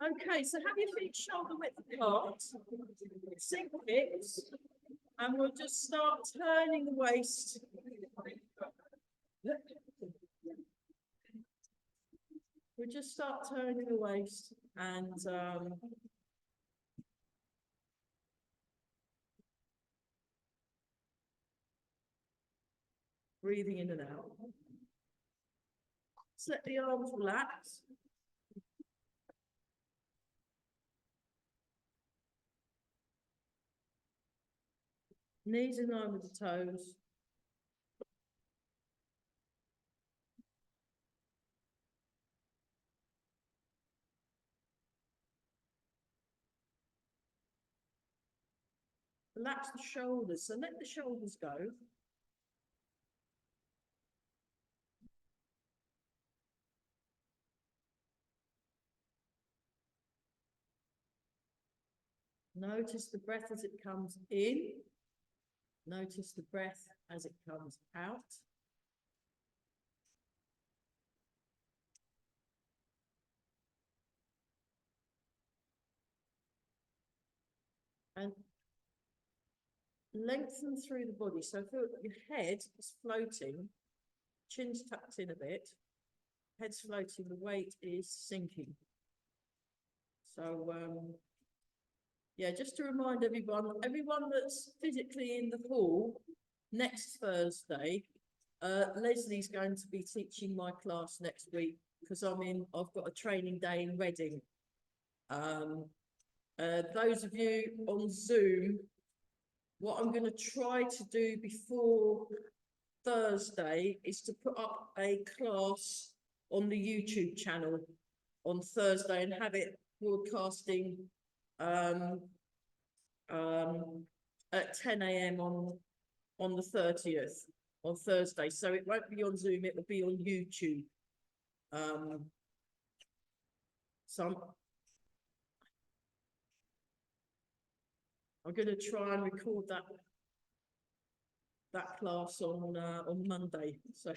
Okay, so have your feet shoulder width apart, sink hips, and we'll just start turning the waist. We'll just start turning the waist and breathing in and out. Just let the arms relax. Knees in line with the toes. Relax the shoulders, so let the shoulders go. Notice the breath as it comes in. Notice the breath as it comes out. And lengthen through the body. So feel that your head is floating, chin's tucked in a bit, head's floating, the weight is sinking. So, yeah, just to remind everyone that's physically in the hall next Thursday, Leslie's going to be teaching my class next week because I've got a training day in Reading. Those of you on Zoom, what I'm going to try to do before Thursday is to put up a class on the YouTube channel on Thursday and have it broadcasting at 10 AM on the 30th on Thursday. So it won't be on Zoom, it will be on YouTube. So I'm going to try and record that class on Monday. So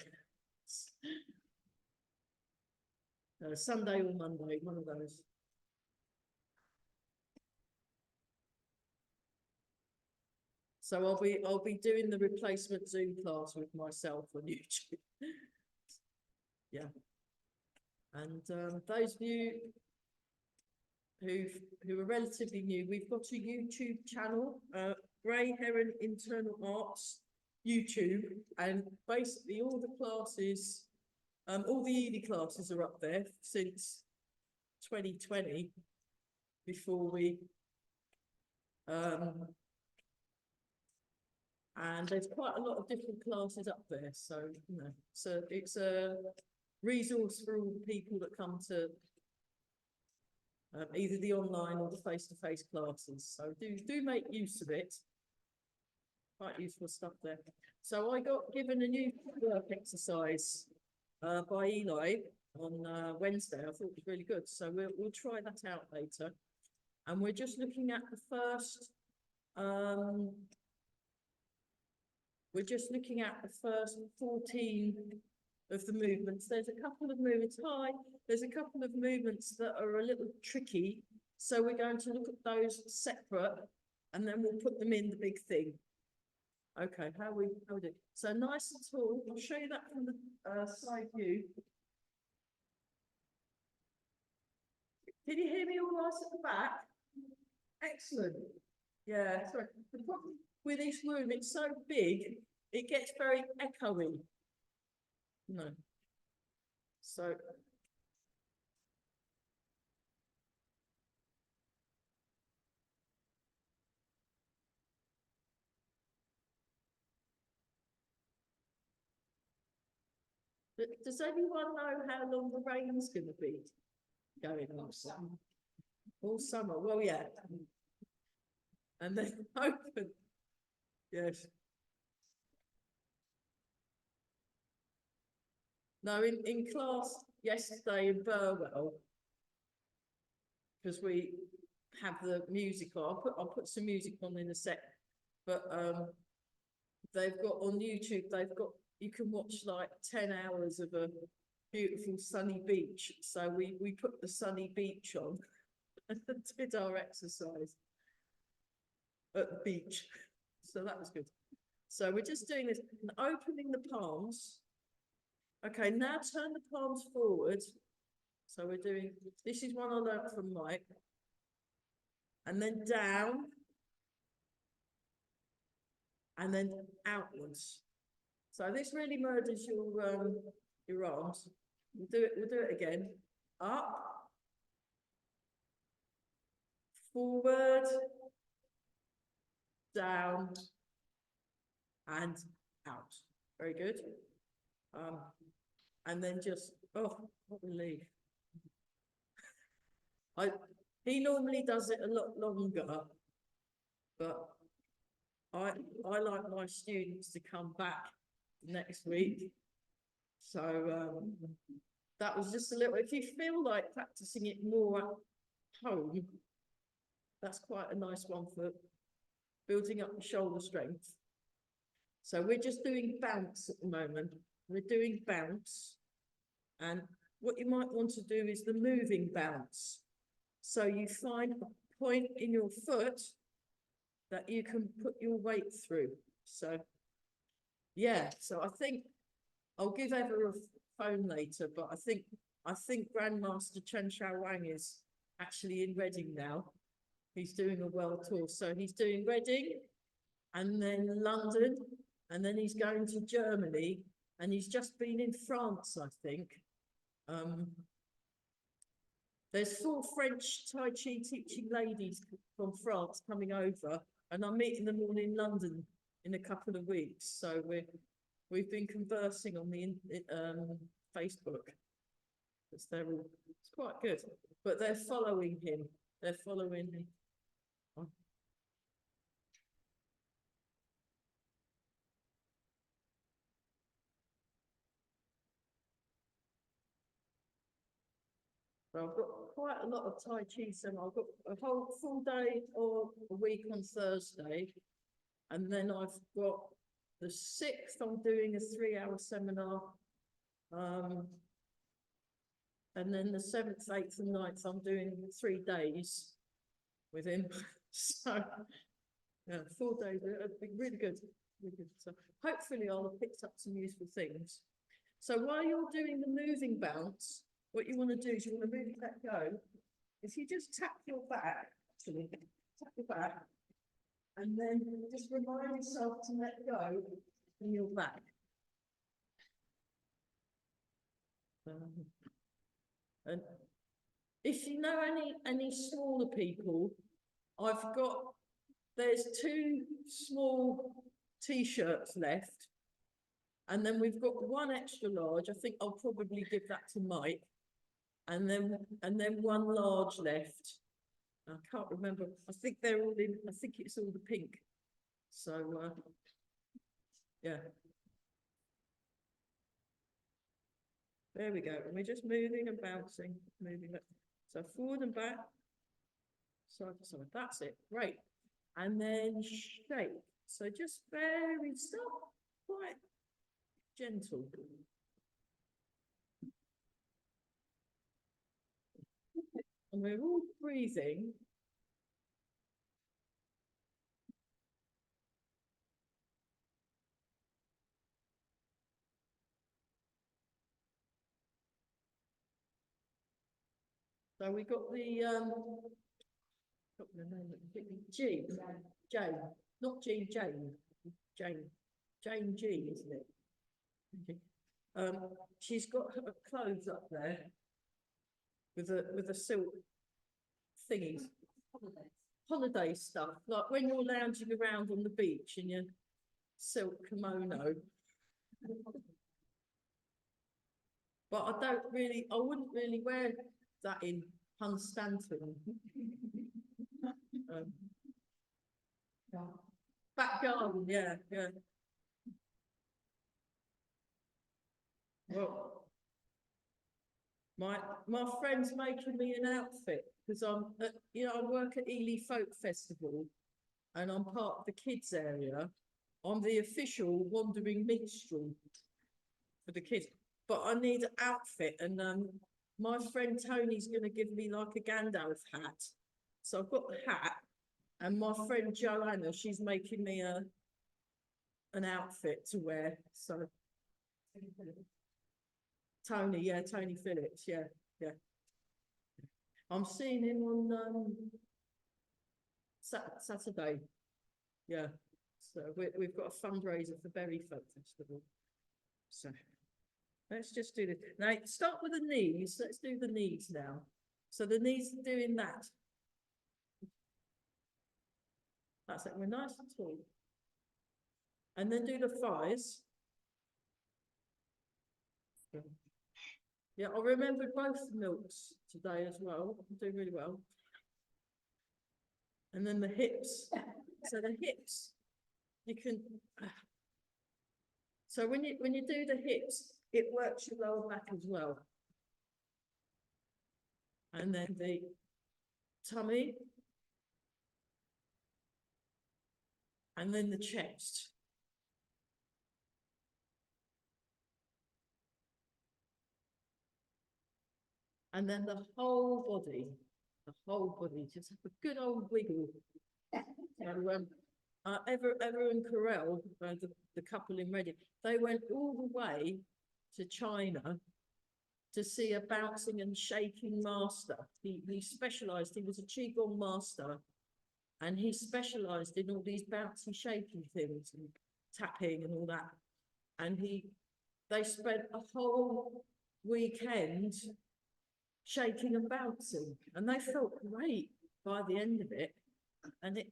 Sunday or Monday, one of those. So I'll be doing the replacement Zoom class with myself on YouTube. Yeah. And those of you who are relatively new, we've got a YouTube channel, Grey Heron Internal Arts YouTube, and basically all the classes, all the Ely classes are up there since 2020, before we and there's quite a lot of different classes up there, so you know, so it's a resource for all the people that come to either the online or the face-to-face classes. So do make use of it. Quite useful stuff there. So I got given a new work exercise by Eli on Wednesday. I thought it was really good. So we'll try that out later. And we're just looking at the first 14 of the movements. There's a couple of movements. There's a couple of movements that are a little tricky. So we're going to look at those separate and then we'll put them in the big thing. Okay, how we do it. So nice and tall. I'll show you that from the side view. Can you hear me all right at the back? Excellent. Yeah, sorry. The problem with this room, it's so big, it gets very echoey. No. So does anyone know how long the rain's going to be going on? All summer. Well, yeah. And then open. Yes. No, in class yesterday in Burwell, because we have the music on. I'll put some music on in a sec. But they've got on YouTube, you can watch like 10 hours of a beautiful sunny beach. So we put the sunny beach on and did our exercise at the beach. So that was good. So we're just doing this, and opening the palms. Okay, now turn the palms forward. So we're doing, this is one I learned from Mike. And then down. And then outwards. So this really murders your arms. We'll do it again. Up. Forward. Down. And out. Very good. And then just, oh, what relief. He normally does it a lot longer, but I like my students to come back next week. So that was just a little, if you feel like practicing it more at home, that's quite a nice one for building up your shoulder strength. So we're just doing bounce at the moment. We're doing bounce. And what you might want to do is the moving bounce. So you find a point in your foot that you can put your weight through. So, yeah, so I think I'll give Eva a phone later, but I think Grandmaster Chen Shao Wang is actually in Reading now. He's doing a world tour. So he's doing Reading and then London, and then he's going to Germany, and he's just been in France, I think. There's 4 French Tai Chi teaching ladies from France coming over, and I'm meeting them all in London in a couple of weeks. So we've been conversing on the Facebook. It's quite good, but they're following him. They're following him. So I've got quite a lot of Tai Chi, so I've got a whole full day or a week on Thursday. And then I've got the 6th, I'm doing a 3-hour seminar. And then the 7th, 8th and 9th, I'm doing 3 days with him. So, yeah, 4 days, it'll be really good. Really good. So hopefully I'll have picked up some useful things. So while you're doing the moving bounce, what you want to do is you want to really let go. If you just tap your back, actually, tap your back, and then just remind yourself to let go in your back. And if you know any smaller people, there's 2 small t-shirts left, and then we've got 1 extra large. I think I'll probably give that to Mike, and then 1 large left. I can't remember. I think they're all in. I think it's all the pink. So yeah. There we go. And we're just moving and bouncing, moving it. So forward and back. Side to side. That's it. Great. And then shake. So just very stop, quite gentle. And we're all breathing. So we got the G, Jane, not Jean, Jane G, isn't it? She's got her clothes up there with a silk thingies, holiday stuff, like when you're lounging around on the beach in your silk kimono. But I wouldn't really wear that in Hunstanton. Back garden, yeah. Well, my friend's making me an outfit because I work at Ely Folk Festival, and I'm part of the kids area. I'm the official wandering minstrel for the kids, but I need an outfit, and my friend Tony's going to give me like a Gandalf hat So I've got the hat, and my friend Joanna, she's making me an outfit to wear. So Tony, yeah, Tony Phillips, yeah, yeah. I'm seeing him on Saturday. Yeah. So we've got a fundraiser for Berry Folk Festival. So let's just do this. Now start with the knees. Let's do the knees now. So the knees are doing that. That's it. We're nice and tall. And then do the thighs. Yeah, I remembered both milks today as well. I'm doing really well. And then the hips. So the hips, you can. So when you do the hips, it works your lower back as well. And then the tummy. And then the chest. And then the whole body, just have a good old wiggle. So, Ever and Carell, the couple in Reading, they went all the way to China to see a bouncing and shaking master. He specialised, he was a Qigong master, and he specialised in all these bouncy, shaking things and tapping and all that. And they spent a whole weekend shaking and bouncing, and they felt great by the end of it. And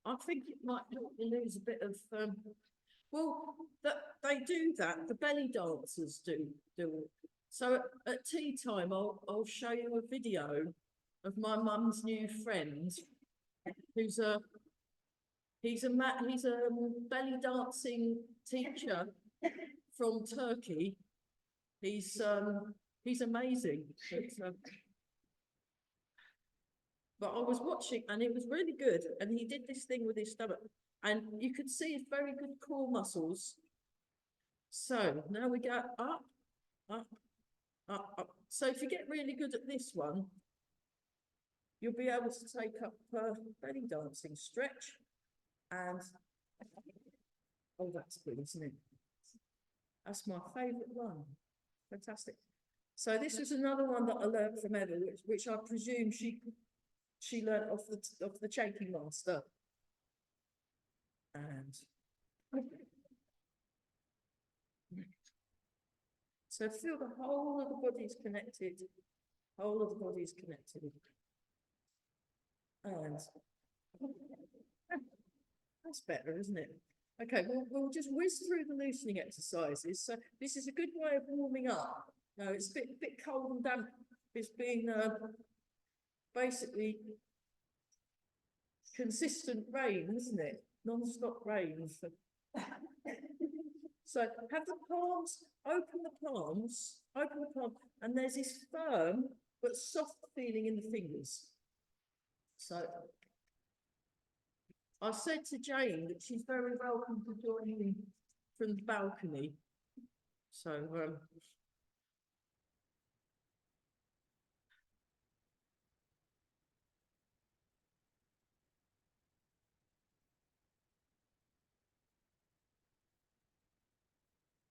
I think it might help you lose a bit of well, that they do that. The belly dancers do. So at tea time, I'll show you a video of my mum's new friend, who's he's a belly dancing teacher from Turkey. He's amazing. But I was watching, and it was really good. And he did this thing with his stomach, and you could see his very good core muscles. So now we go up, up, up, up. So if you get really good at this one, you'll be able to take up belly dancing stretch. And oh, that's good, isn't it? That's my favourite one. Fantastic. So this was another one that I learned from Eva, which I presume she learned off the shaking master. And so feel the whole of the body is connected. Whole of the body is connected. And that's better, isn't it? Okay, we'll just whiz through the loosening exercises. So this is a good way of warming up. No, it's a bit cold and damp. It's been basically consistent rain, isn't it? Non-stop rain. So have the palms, open the palms, and there's this firm but soft feeling in the fingers. So I said to Jane that she's very welcome to join me from the balcony. So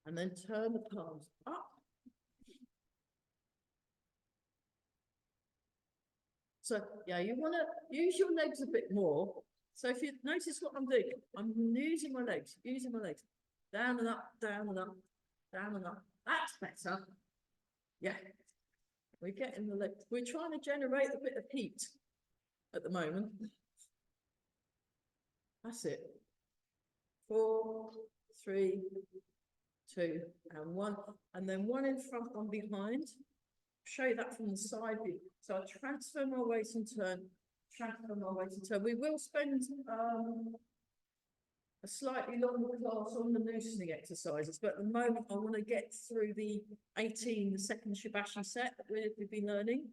and then turn the palms up. So yeah, you want to use your legs a bit more. So if you notice what I'm doing, I'm using my legs, down and up, down and up, down and up. That's better. Yeah, we're getting the legs. We're trying to generate a bit of heat at the moment. That's it. 4, 3, 2, and 1, and then one in front, one behind. Show you that from the side view. So I transfer my weight and turn, transfer my weight and turn. We will spend a slightly longer class on the loosening exercises, but at the moment I want to get through the 18, the second Shibashi set that we've been learning.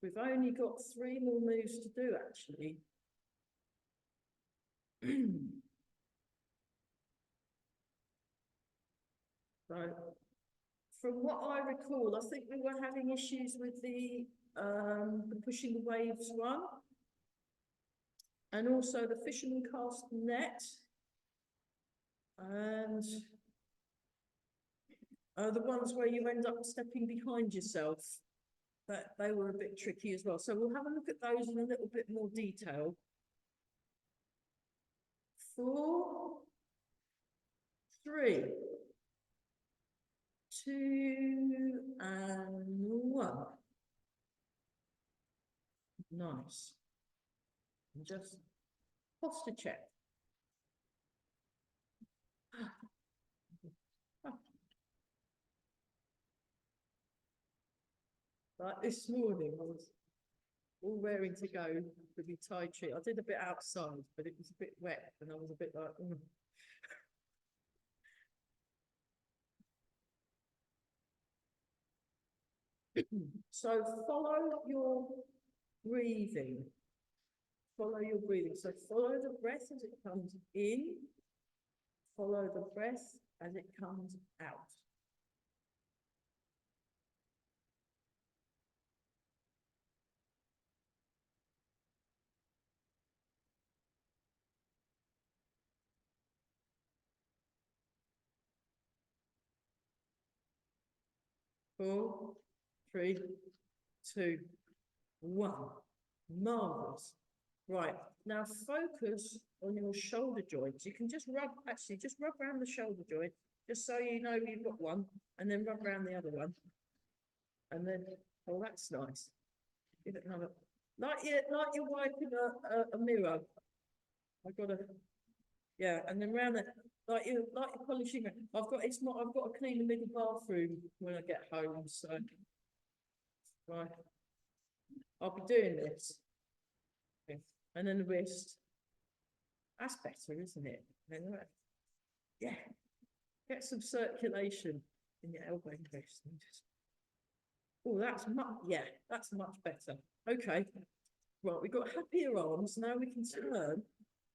We've only got 3 more moves to do, actually. So from what I recall, I think we were having issues with the pushing the waves one. And also the fisherman cast net. And the ones where you end up stepping behind yourself, that they were a bit tricky as well. So we'll have a look at those in a little bit more detail. 4, 3, 2, and 1. Nice. And just posture check. Like this morning, I was all raring to go for the Tai Chi. I did a bit outside, but it was a bit wet, and I was a bit like, So follow your breathing. Follow your breathing. So follow the breath as it comes in. Follow the breath as it comes out. Four, 3, 2, 1. Marvelous. Right, now focus on your shoulder joints. You can just rub around the shoulder joint, just so you know you've got one, and then rub around the other one. And then, oh, that's nice. Give it another, like you're wiping a mirror. I've got yeah, and then round it, like you're polishing it. I've got to clean the middle bathroom when I get home, so right. I'll be doing this. Okay. And then the wrist. That's better, isn't it? Yeah. Get some circulation in your elbow and wrist. Oh, that's much better. Okay. Right, we've got happier arms. Now we can turn,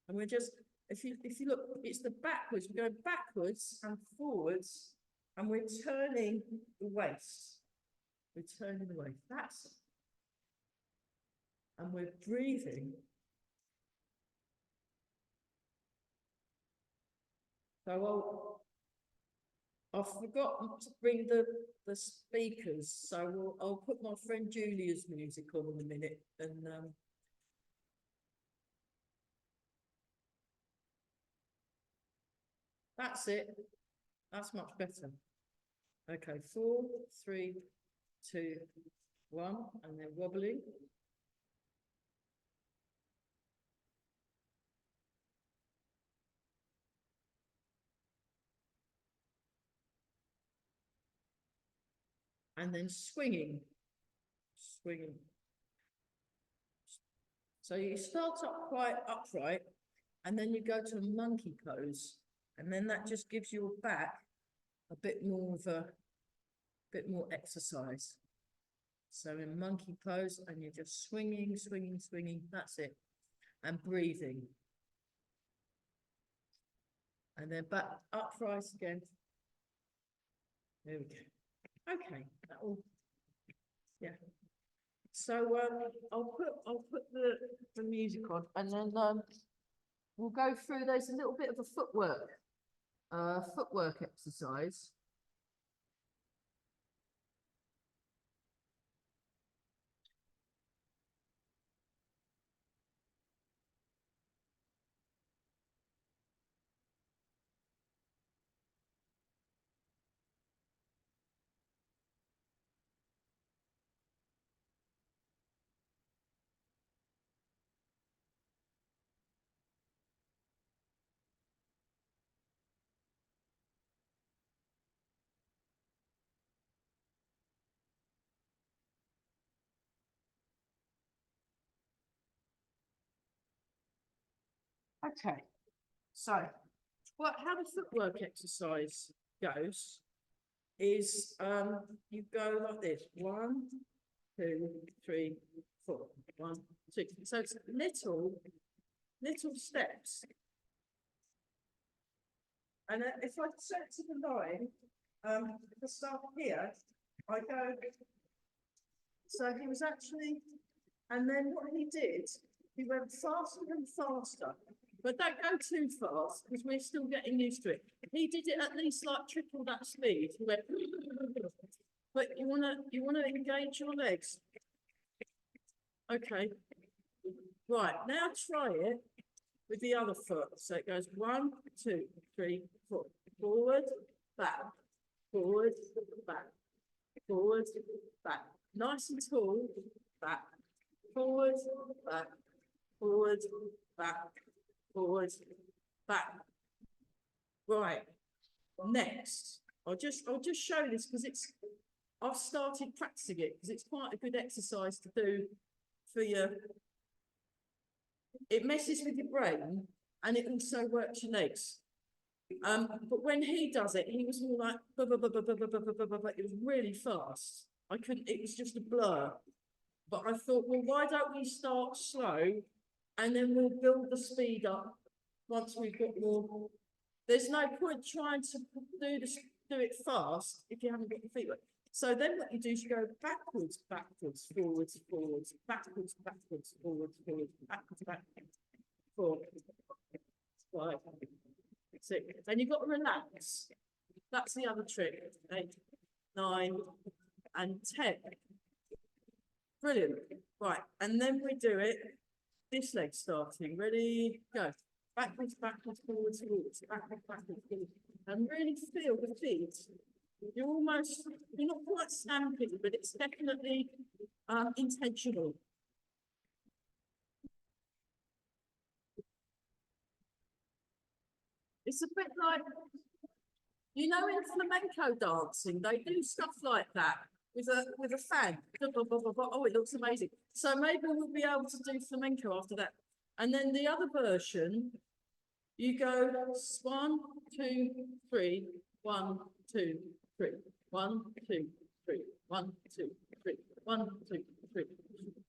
and we're just, if you look, it's the backwards. We're going backwards and forwards, and we're turning the waist. We're turning the waist. And we're breathing. So I've forgotten to bring the speakers, so I'll put my friend Julia's music on in a minute, and that's it. That's much better. Okay, 4, 3, 2, 1, and then wobbling. And then swinging. So you start up quite upright, and then you go to a monkey pose, and then that just gives your back a bit more exercise. So in monkey pose, and you're just swinging, that's it. And breathing. And then back upright again. There we go. Okay, that all, yeah. So I'll put the music on, and then we'll go through. There's a little bit of a footwork exercise. Okay, so how the footwork exercise goes is you go like this: 1, 2, 3, 4, 1, 2. So it's little steps. And if I set to the line, To start here, I go. So he was actually, and then what he did, he went faster and faster. But don't go too fast because we're still getting used to it. He did it at least like triple that speed. He went, but you wanna engage your legs. Okay. Right, now try it with the other foot. So it goes 1, 2, 3, 4. Forward, back, forward, back, forward, back. Nice and tall, back, forward, back, forward, back, forward, back. Right. Next, I'll just show this because I've started practicing it because it's quite a good exercise to do for your. It messes with your brain and it also works your legs. But when he does it, he was more like it was really fast. I couldn't. It was just a blur. But I thought, well, why don't we start slow, and then we'll build the speed up once we've got more. There's no point trying to do it fast if you haven't got your feet wet. So then what you do is you go backwards, backwards, forwards, forwards, backwards, backwards, forwards, forwards, backwards, backwards, forwards. 5, 6. And you've got to relax. That's the other trick. 8, 9, and 10. Brilliant. Right, and then we do it. This leg starting. Ready? Go. Backwards, backwards, forwards, forwards, backwards, backwards, forwards. And really feel the feet. You're not quite stamping, but it's definitely intentional. It's a bit like, in flamenco dancing, they do stuff like that with a fan. Oh, it looks amazing. So maybe we'll be able to do flamenco after that. And then the other version, you go 1, 2, 3, 1, 2, 3, 1, 2, 3, 1, 2, 3, 1, 2, 3,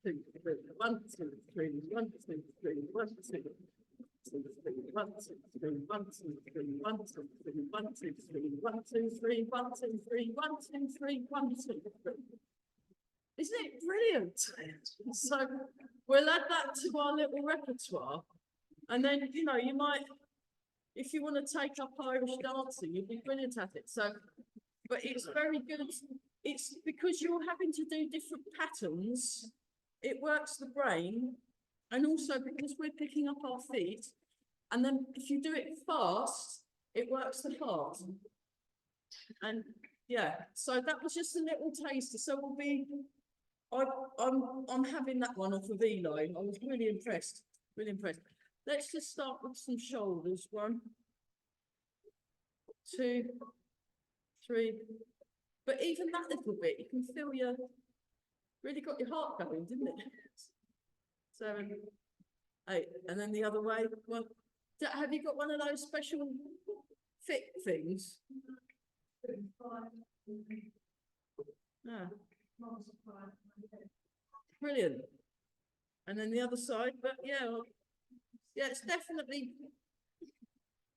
2, 3, 1, 2, 3, 1, 2, 3, 1, 2. 1, 2, 3, 1, 2, 3, 1, 2, 3, 1, 2, 3, 1, 2, 3, 1, 2, 3, 1, 2, 3, 1, 2, 3. Isn't it brilliant? So we'll add that to our little repertoire. And then, you might, if you want to take up Irish dancing, you'll be brilliant at it. So, but it's very good. It's because you're having to do different patterns. It works the brain. And also because we're picking up our feet, and then if you do it fast, it works the heart. And yeah, so that was just a little taster. So we'll be, I'm having that one off of Ely. I was really impressed, really impressed. Let's just start with some shoulders. 1, 2, 3. But even that little bit, you can feel really got your heart going, didn't it? 7, 8, and then the other way. Well, have you got one of those special fit things? Ah. Brilliant. And then the other side, but yeah, it's definitely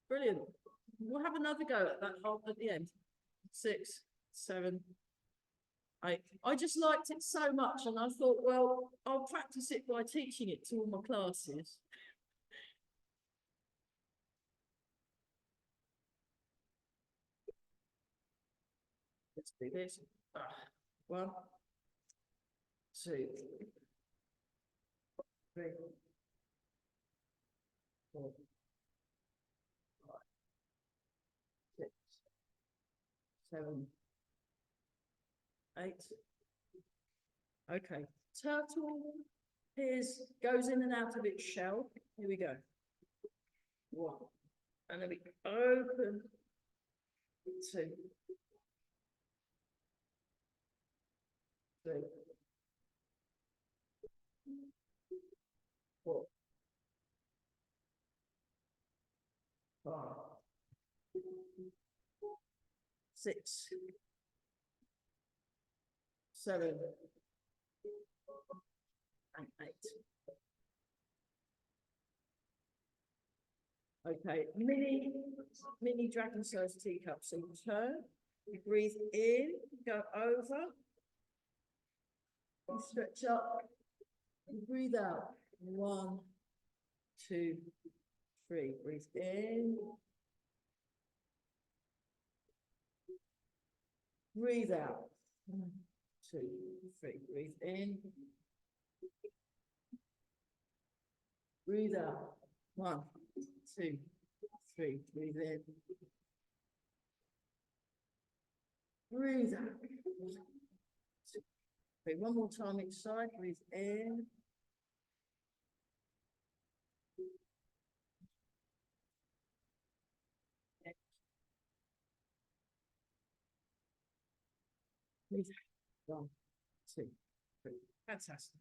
brilliant. We'll have another go at that half at the end. 6, 7, 8. I just liked it so much, and I thought, well, I'll practice it by teaching it to all my classes. Let's do this. 1, 2, 3, 4, 5, 6, 7, 8. Okay. Turtle goes in and out of its shell. Here we go. 1. And then we open. 2. 3. 4. 5. 6. 7. And 8. Okay, mini dragon size teacup. So you turn You breathe in, go over, you stretch up, you breathe out. 1, 2, 3. Breathe in. Breathe out. 1, 2, 3. Breathe in. Breathe out. 1, 2, 3. Breathe in. Breathe out. 1, 2, 3. One more time each side. Breathe in. Breathe out. 1, 2, 3. Fantastic.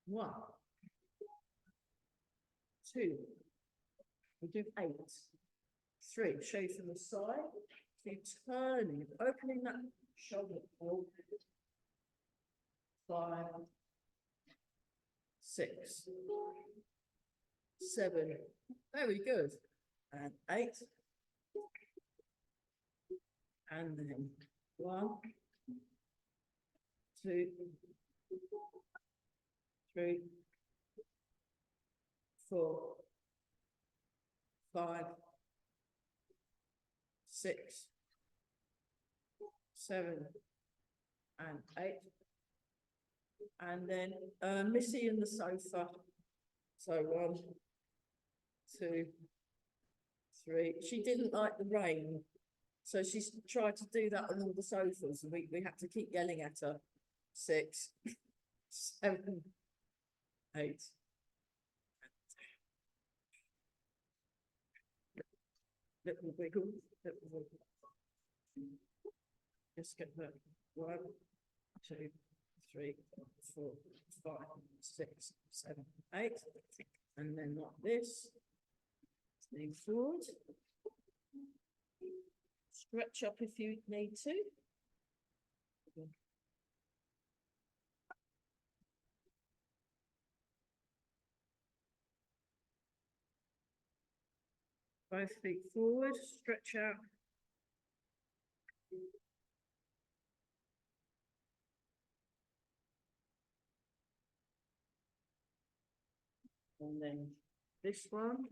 One, 2. We do 8. 3. Show you from the side. Keep turning, opening that shoulder forward. 5, 6, 7. Very good. And 8. And then 1, 2, 3, 4, 5, 6, 7, and 8. And then Missy and the sofa. So 1, 2, 3. She didn't like the rain, so she tried to do that on all the sofas, and we had to keep yelling at her. 6, 7, 8. Little wiggle, little wiggle. Just get that. 1, 2, 3, 4, 5, 6, 7, 8. And then like this. Lean forward. Stretch up if you need to. Both feet forward, stretch out. And then this one.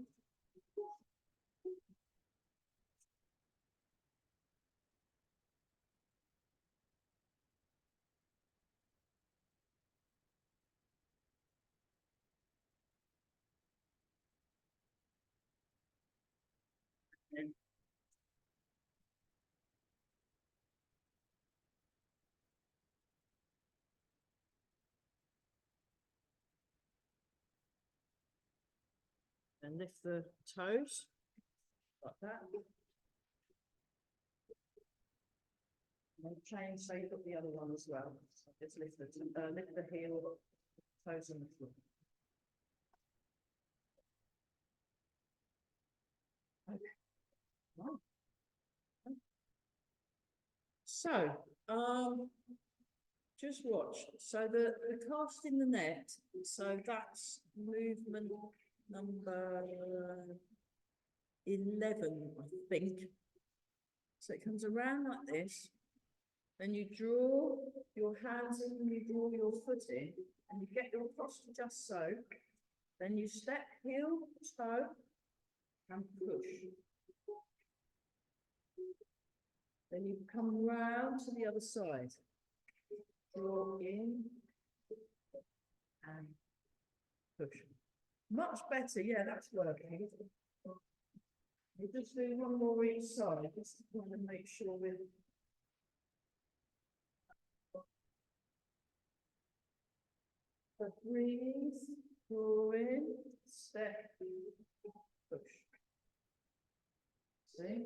And lift the toes like that. And chain so you've got the other one as well. So just lift the heel, toes on the floor. Okay. Wow. So just watch. So the cast in the net, so that's movement number 11, I think. So it comes around like this. Then you draw your hands in, you draw your foot in, and you get your posture just so. Then you step, heel, toe, and push. Then you come round to the other side. Draw in and push. Much better, yeah, that's working. You just do one more each side, just to kind of make sure we're breathe, draw in, step, push. See?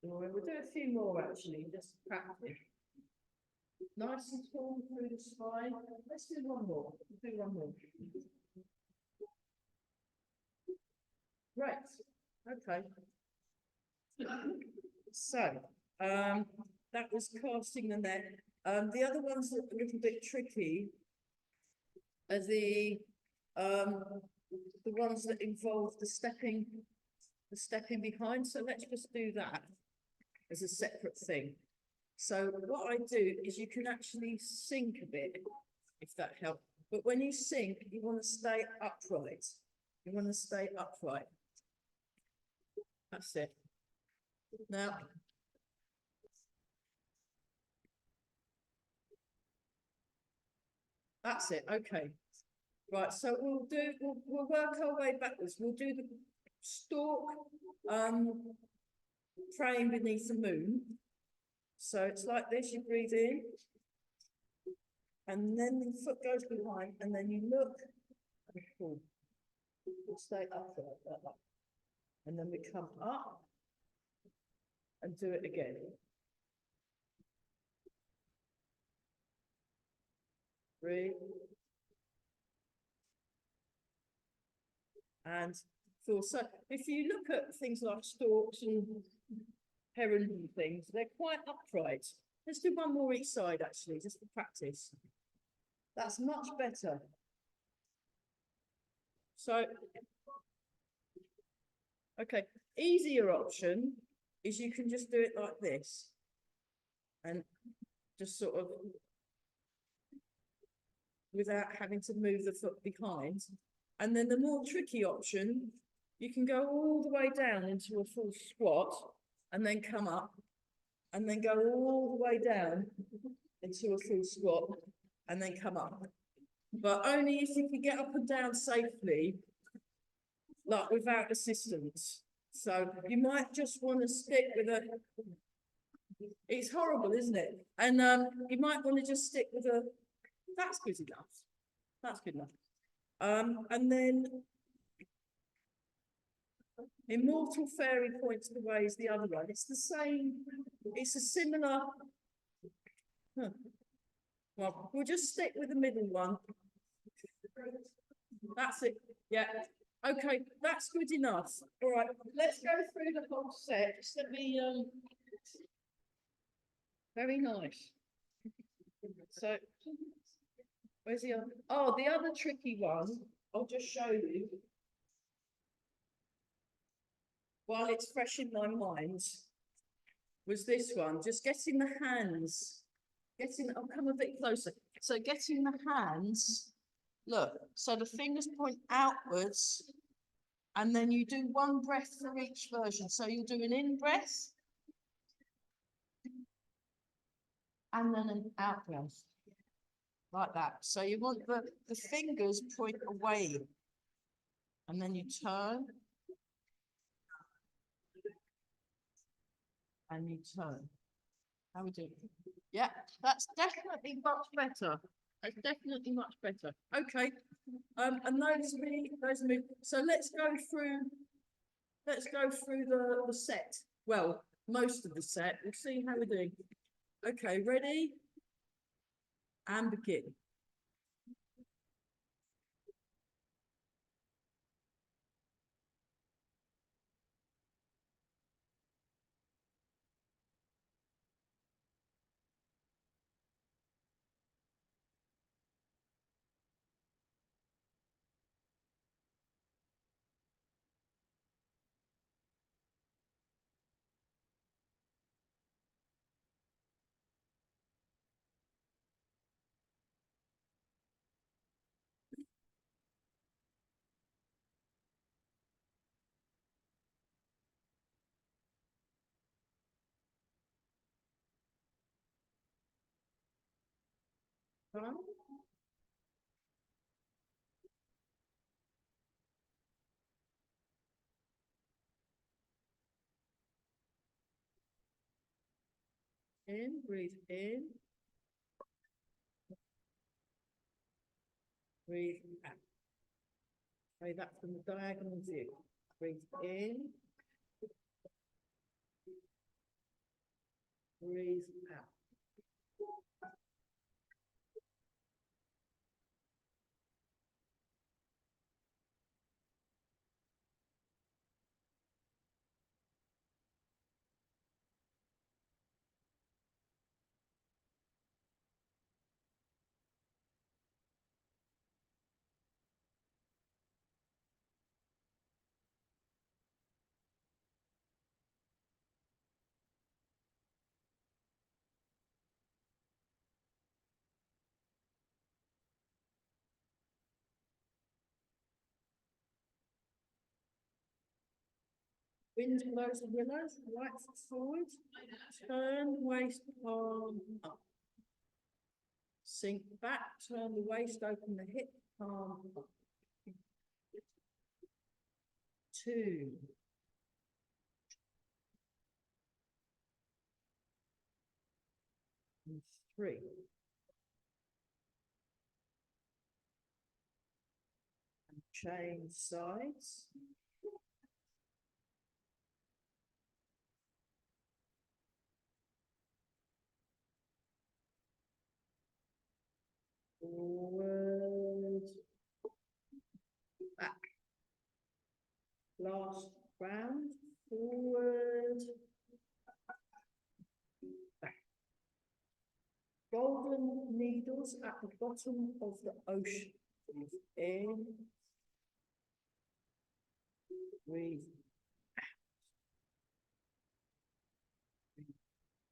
We'll do a few more actually, just to practice. Nice and tall through the spine. Let's do one more. We'll do one more. Right. Okay. So, that was casting the net. The other one's a little bit tricky. are um, the ones that involve the stepping behind. So let's just do that as a separate thing. So what I do is you can actually sink a bit, if that helps. But when you sink, you want to stay upright. You want to stay upright. That's it. Now, that's it. Okay. Right. So we'll work our way backwards. We'll do the stalk, praying beneath the moon. So it's like this. You breathe in, and then the foot goes behind, and then you look and pull. We'll stay upright like that. And then we come up and do it again. Breathe. And four. So if you look at things like storks and herons and things, they're quite upright. Let's do one more each side, actually, just for practice. That's much better. So, okay, easier option is you can just do it like this and just sort of without having to move the foot behind. And then the more tricky option, you can go all the way down into a full squat and then come up and then go all the way down into a full squat and then come up. But only if you can get up and down safely, like without assistance. So you might just want to stick with a, it's horrible, isn't it? And you might want to just stick with a, that's good enough. That's good enough. And then Immortal Fairy points the way is the other one. It's the same, it's a similar, well, we'll just stick with the middle one. That's it. Yeah. Okay, that's good enough. All right, let's go through the whole set. Just let me very nice. So where's the other? Oh, the other tricky one, I'll just show you. While it's fresh in my mind, was this one, just getting the hands, I'll come a bit closer. So getting the hands, look, so the fingers point outwards, and then you do one breath for each version. So you'll do an in breath, and then an out breath, like that. So you want the fingers point away, and then you turn, and you turn. How we do? Yeah, that's definitely much better. That's definitely much better. Okay. And those are me. So let's go through the set. Well, most of the set. We'll see how we're doing. Okay, ready? And begin. Come. In, breathe in. Breathe out. Try that from the diagonal view. Breathe in. Breathe out. Wind blows the willows, right foot forward, turn waist palm up. Sink back, turn the waist, open the hip, palm up. 2. And 3. And change sides. Forward, back. Last round, forward, back. Golden needles at the bottom of the ocean. Breathe in, breathe out.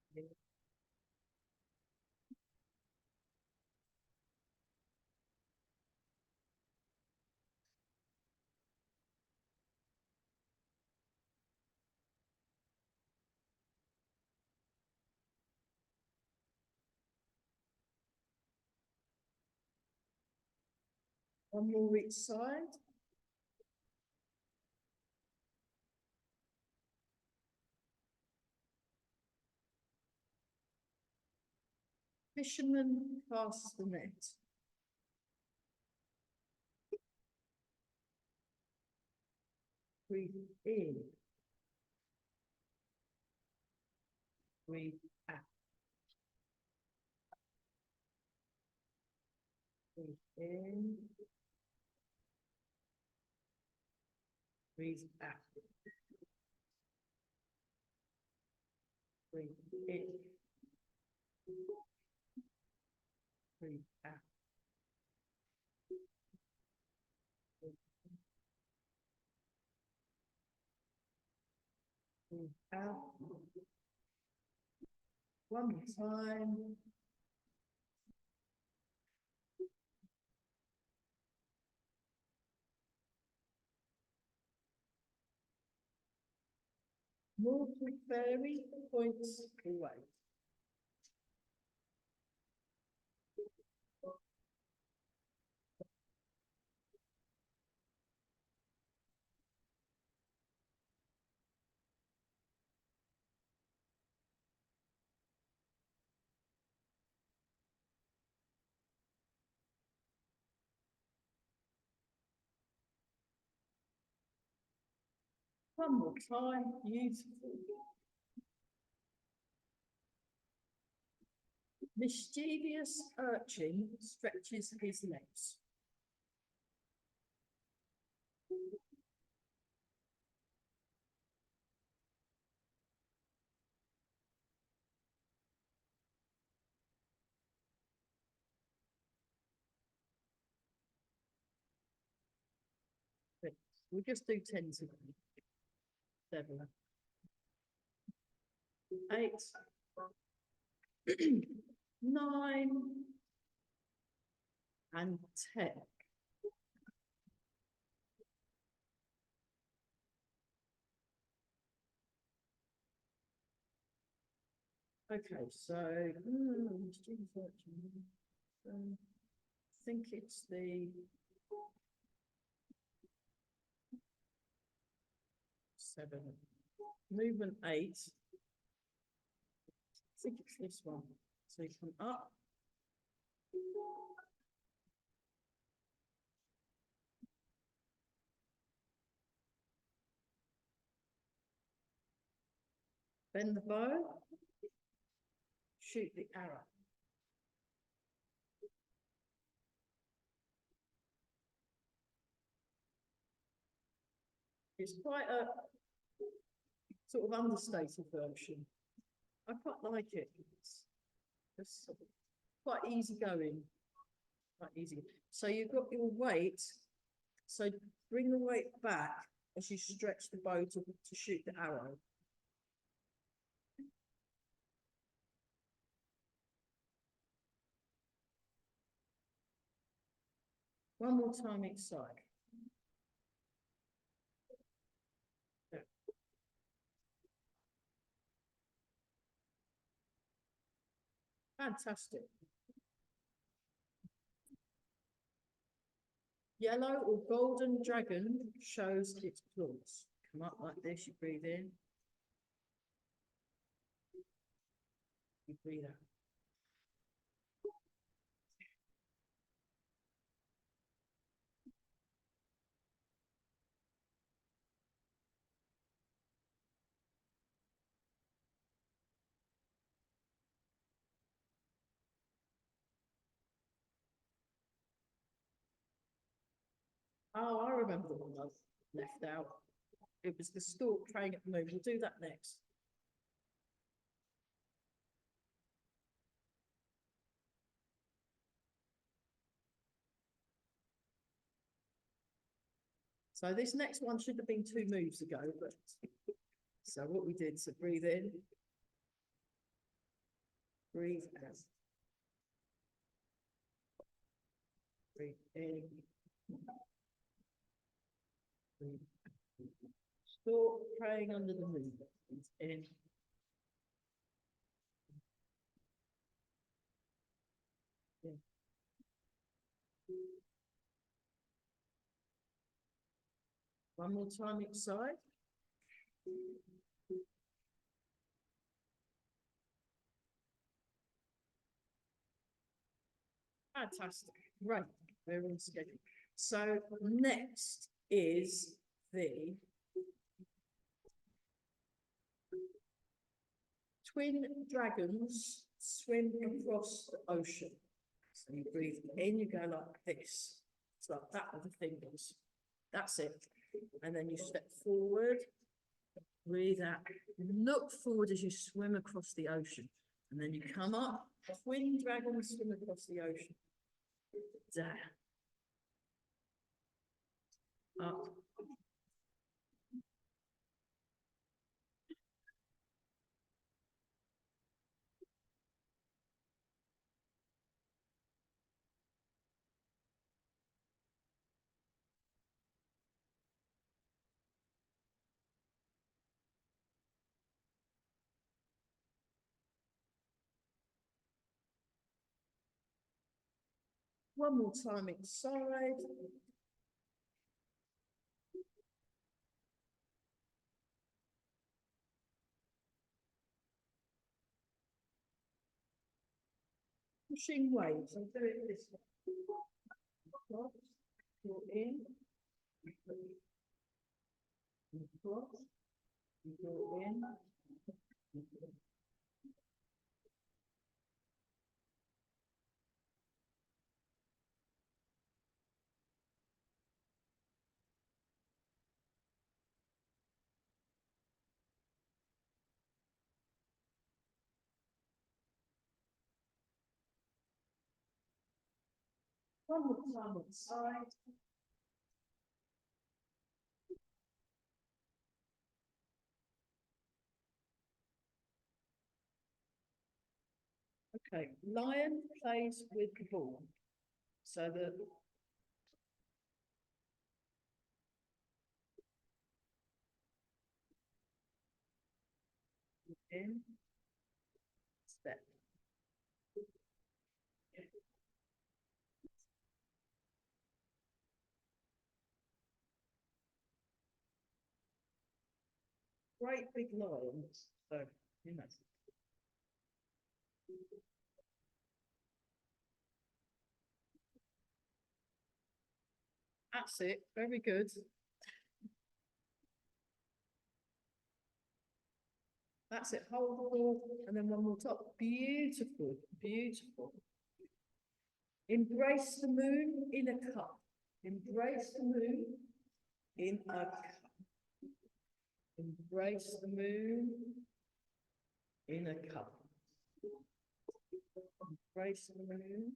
Breathe in. One more each side. Fisherman casts the net. Breathe in. Breathe out. Breathe in. Breathe out. Breathe in. Breathe out. Breathe out. One more time. Mortal fairy points away. One more time, beautiful. Mischievous urchin stretches his legs. We'll just do 10 to 7, 8, 9, and 10. Okay, so I think it's the 7. Movement 8. I think it's this one. So you come up. Bend the bow. Shoot the arrow. It's quite a sort of understated version. I quite like it. It's quite easy going. Quite easy. So you've got your weight. So bring the weight back as you stretch the bow to shoot the arrow. One more time each side. Fantastic. Yellow or golden dragon shows its claws. Come up like this, you breathe in. You breathe out. Oh, I remember the one I left out. It was the stork praying at the moon. We'll do that next. So this next one should have been 2 moves ago, but so what we did, so breathe in, breathe out, breathe in, breathe out. Stork praying under the moon. Breathe in. In. One more time each side. Fantastic. Right, we're on schedule. So next is the twin dragons swim across the ocean. So you breathe in, you go like this. It's like that with the fingers. That's it. And then you step forward, breathe out, look forward as you swim across the ocean. And then you come up, twin dragons swim across the ocean. Down. Up. One more time inside. Pushing waves. I'll do it this way. Across, pull in, you cross, you go in, you go. One more time on the side. Okay, lion plays with the ball. So the in, step. Great big lions. So, you know. That's it. Very good. That's it. Hold the ball and then one more top. Beautiful. Beautiful. Embrace the moon in a cup. Embrace the moon in a cup. Embrace the moon in a cup. Embrace the moon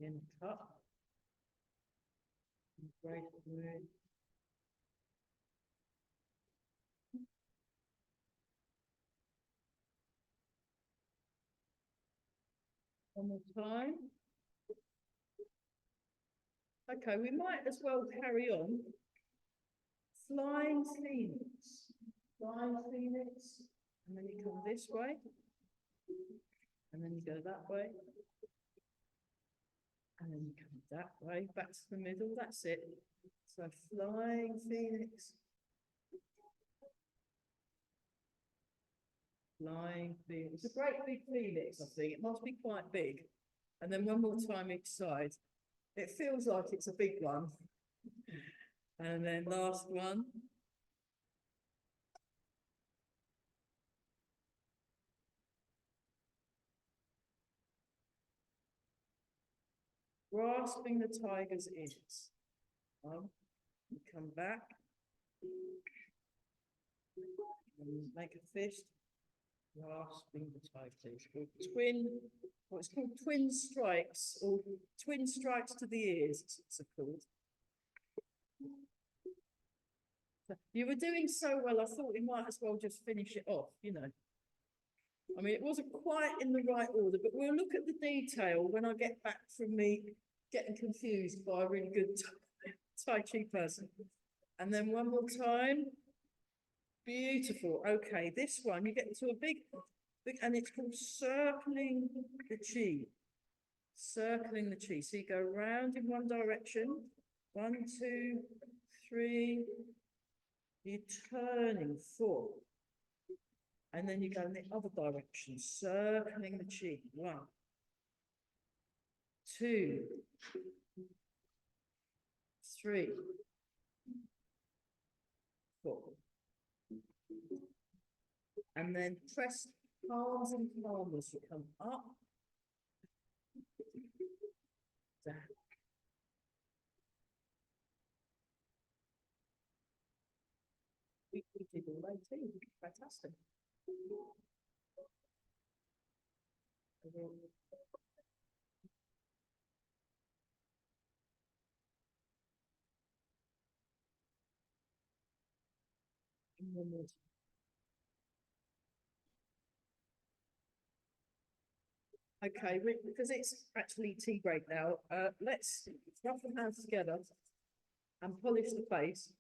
in a cup. Embrace the moon. One more time. Okay, we might as well carry on. Flying phoenix. Flying phoenix. And then you come this way. And then you go that way. And then you come that way, back to the middle, that's it. So flying phoenix. Flying phoenix. It's a great big phoenix, I think. It must be quite big. And then one more time each side. It feels like it's a big one. And then last one. Grasping the tiger's ears. You come back. And make a fist. Grasping the tiger's ears. What's called twin strikes, or twin strikes to the ears, it's called. You were doing so well, I thought we might as well just finish it off, you know. I mean, it wasn't quite in the right order, but we'll look at the detail when I get back from me getting confused by a really good Tai Chi person. And then one more time. Beautiful. Okay, this one, you get to a big, and it's called circling the chi. Circling the chi. So you go round in one direction. 1, 2, 3. You're turning 4. And then you go in the other direction, circling the chi. 1, 2, 3, 4. And then press palms and palms. You come up, down. We did all that too. Fantastic. Okay, because it's actually tea break now, let's rub the hands together and polish the face.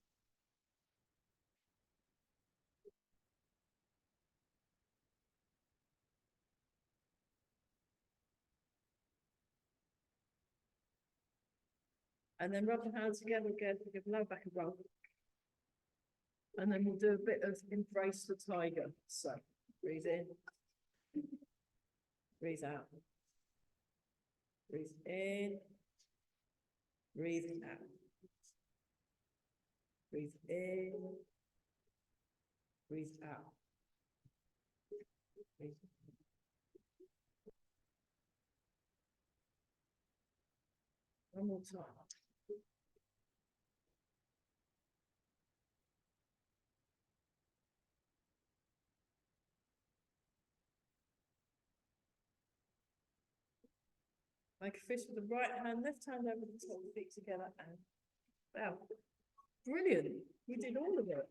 And then rub the hands together again, give low back a roll. And then we'll do a bit of embrace the tiger. So breathe in, breathe out, breathe in, breathe out, breathe in, breathe out. Breathe. One more time. Make a fist with the right hand, left hand over the top, feet together, and wow, brilliant! You did all of it.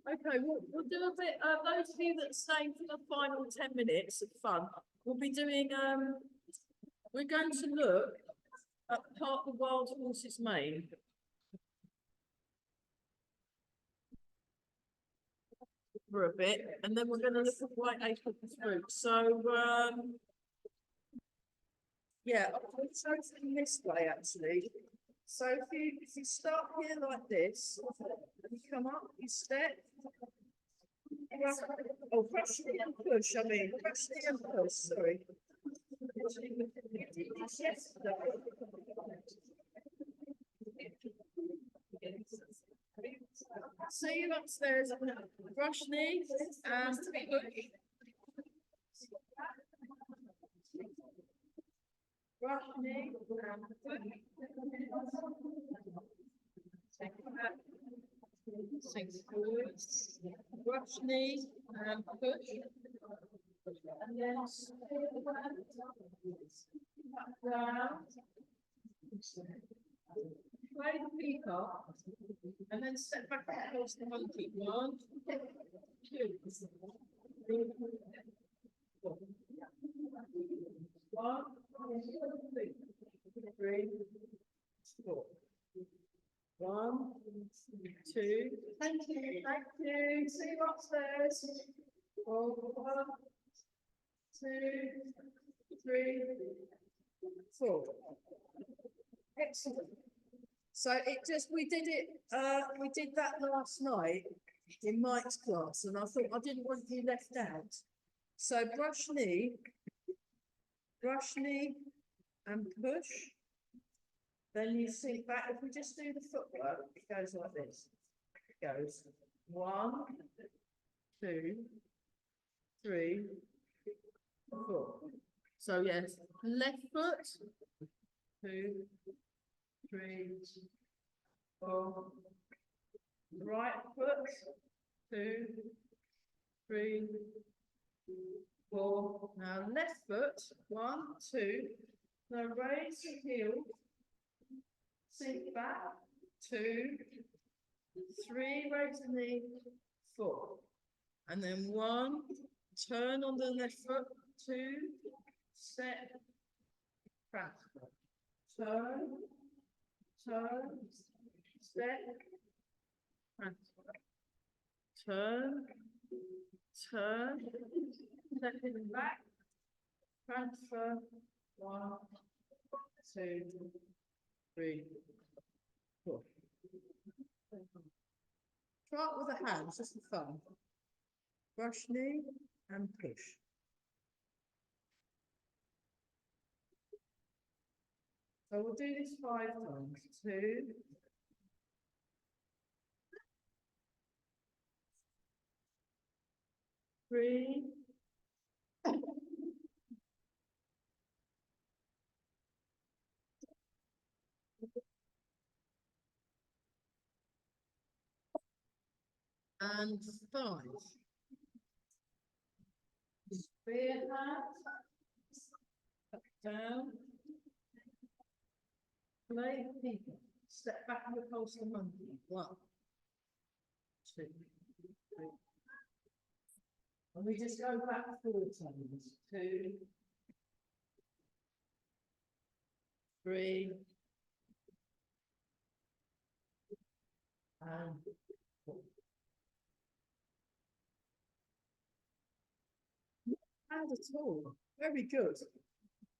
Okay, we'll do a bit. Those of you that stay for the final 10 minutes of fun, we'll be doing. We're going to look at part of the wild horse's mane. For a bit, and then we're going to look at white apricot fruit. So, yeah, I'll show it this way actually. So if you start here like this, you come up, you step. Oh, brush me and push. I mean, brush me and push. Sorry. See you upstairs. Brush knee and push. Brush knee and push. Six forwards. Brush knee and push. And then down. Play the peacock. And then step back across the monkey. 1, 2, 3, 4. 1, 2, 3, 4. 1, 2. Thank you. Thank you. See you upstairs. 4, 1, 2, 3, 4. Excellent. So we did that last night in Mike's class, and I thought I didn't want you left out. So brush knee, and push. Then you sink back. If we just do the footwork, it goes like this. It goes 1, 2, 3, 4. So yes, left foot, 2, 3, 4. Right foot, 2, 3, 4. Now left foot, 1, 2. Now raise the heel, sink back, 2, 3, raise the knee, 4. And then 1, turn on the left foot, 2, step, transfer. Turn, step, transfer. Turn, stepping back, transfer, 1, 2, 3, 4. Try it with the hands, just for fun. Brush knee and push. So we'll do this 5 times. 2, 3, 5. Spear hands, down, play people, step back and repulse the monkey. 1, 2, 3. And we just go back 4 times. 2, 3, and 4. And at all. Very good.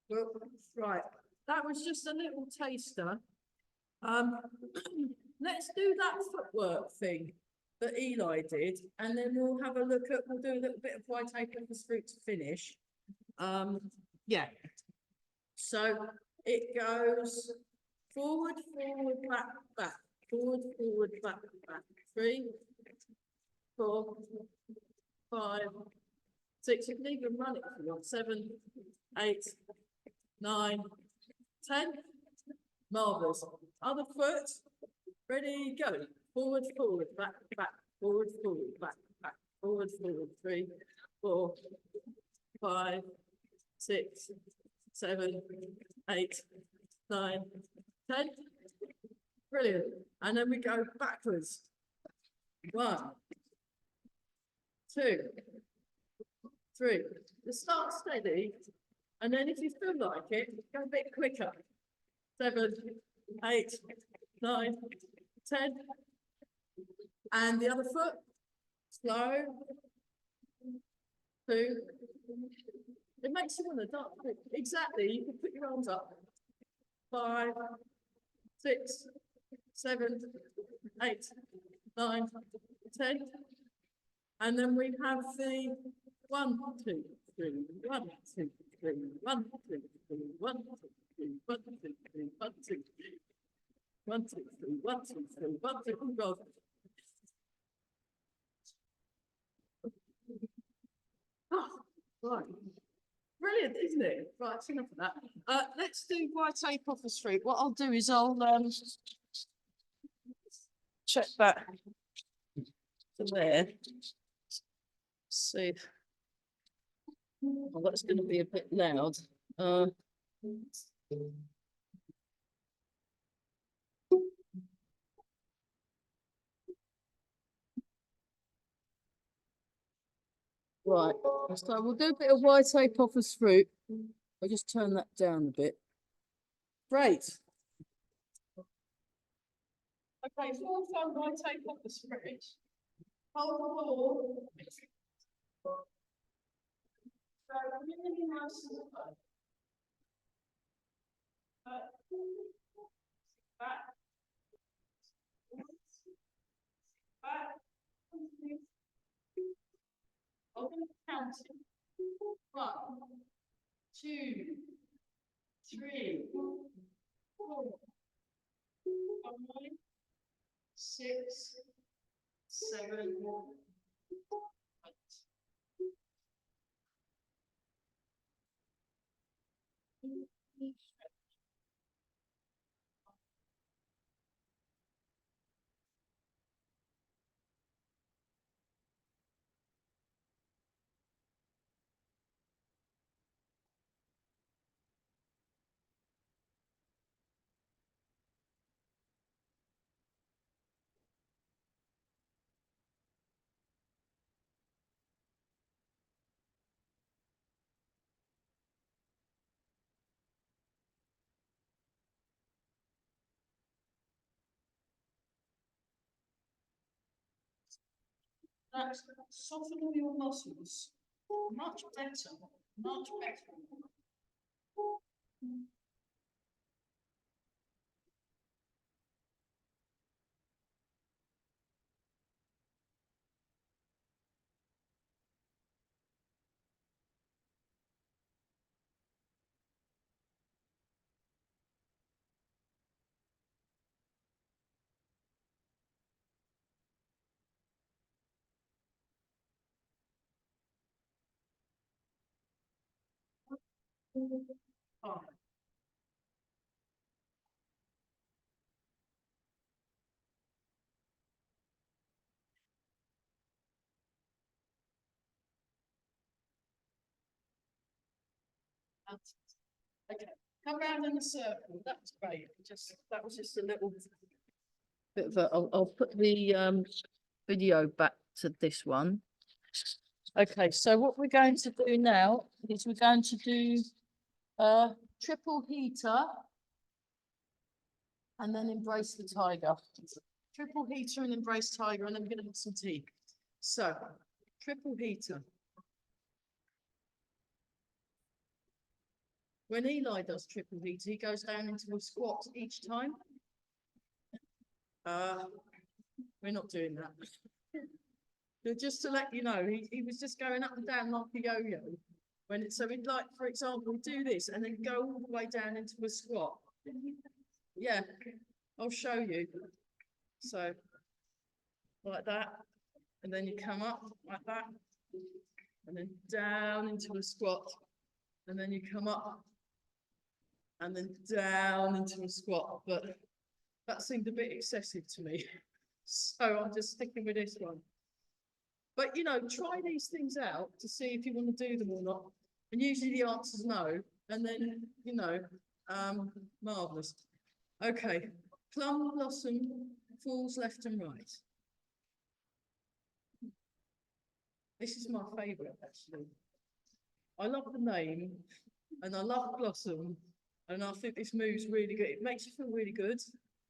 Well, right. That was just a little taster. Let's do that footwork thing that Eli did, and then we'll have a look at, we'll do a little bit of white apron fruit to finish. Yeah. So it goes forward, back, back, forward, back, back. 3, 4, 5, 6. You can even run it if you want. 7, 8, 9, 10. Marvellous. Other foot. Ready, go. Forward, back, back. Forward, back, back. Forward. 3, 4, 5, 6, 7, 8, 9, 10. Brilliant. And then we go backwards. 1, 2, 3. Just start steady. And then if you feel like it, go a bit quicker. 7, 8, 9, 10. And the other foot. Slow. 2. It makes you want to dance. Exactly. You can put your arms up. 5, 6, 7, 8, 9, 10. And then we have the 1, 2, 3, 1, 2, 3, 1, 2, 3, 1, 2, 3, 1, 2, 3, 1, 2, 1, 2, 3, 1, 2, 3, 1, 2, 3, go. Oh, right. Brilliant, isn't it? Right, enough of that. Let's do white tape off the street. What I'll do is I'll check that to there. See. Oh, that's going to be a bit loud. Right, so we'll do a bit of white tape off the fruit. I'll just turn that down a bit. Great. Okay, fourth one, I take off the spread. Hold the ball. So, really nice and slow. Back. Back. I'm going to count it. 1, 2, 3, 4, 5, 6, 7, 8. That's soften all your muscles. Much better. Much better. Oh. Okay, come round in a circle. That was great. That was just a little bit of a. I'll put the video back to this one. Okay, so what we're going to do now is we're going to do a triple heater and then embrace the tiger. Triple heater and embrace tiger, and then we're going to have some tea. So, triple heater. When Eli does triple heater, he goes down into a squat each time. We're not doing that. But just to let you know, he was just going up and down like a yo-yo. So we'd like, for example, do this and then go all the way down into a squat. Yeah, I'll show you. So, like that. And then you come up like that. And then down into a squat. And then you come up. And then down into a squat. But that seemed a bit excessive to me. So I'm just sticking with this one. But, you know, try these things out to see if you want to do them or not. And usually the answer is no. And then, you know, marvellous. Okay, plum blossom falls left and right. This is my favourite, actually. I love the name, and I love blossom, and I think this move's really good. It makes you feel really good.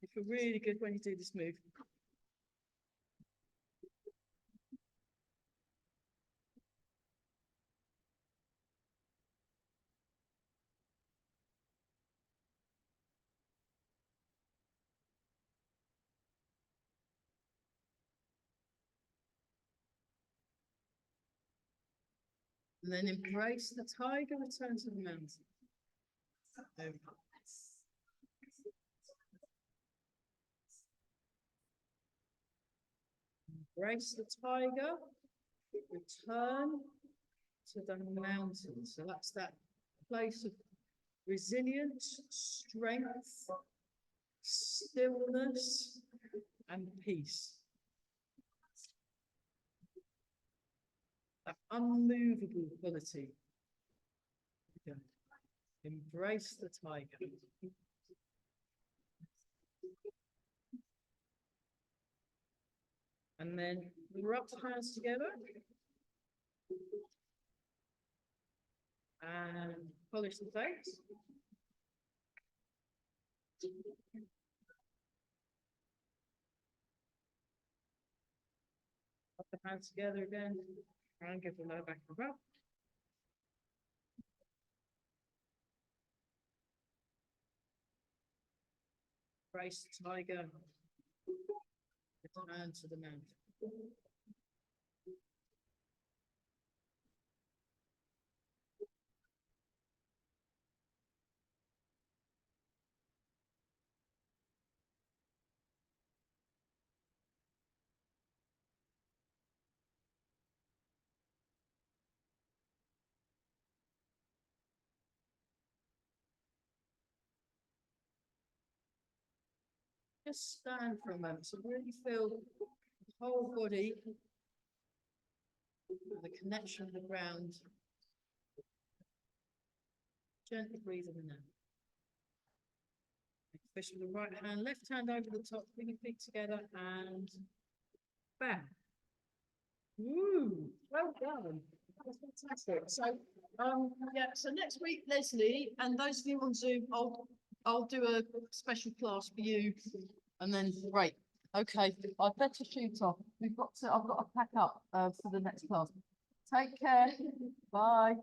You feel really good when you do this move. And then embrace the tiger, return to the mountain. Embrace the tiger, return to the mountain. So that's that place of resilience, strength, stillness, and peace. That unmovable quality. Yeah. Embrace the tiger. And then rub the hands together. And polish the face. Hands together again. And give the lower back a rub. Brace tiger. Return to the mouth. Just stand for a moment, so really feel the whole body, the connection with the ground. Gently breathe in and out. Push with the right hand, left hand over the top, bring your feet together and bam. Woo, well done. That was fantastic. So yeah, so next week, Leslie, and those of you on Zoom, I'll do a special class for you. And then great. Okay, I'd better shoot off. I've got to pack up for the next class. Take care. Bye.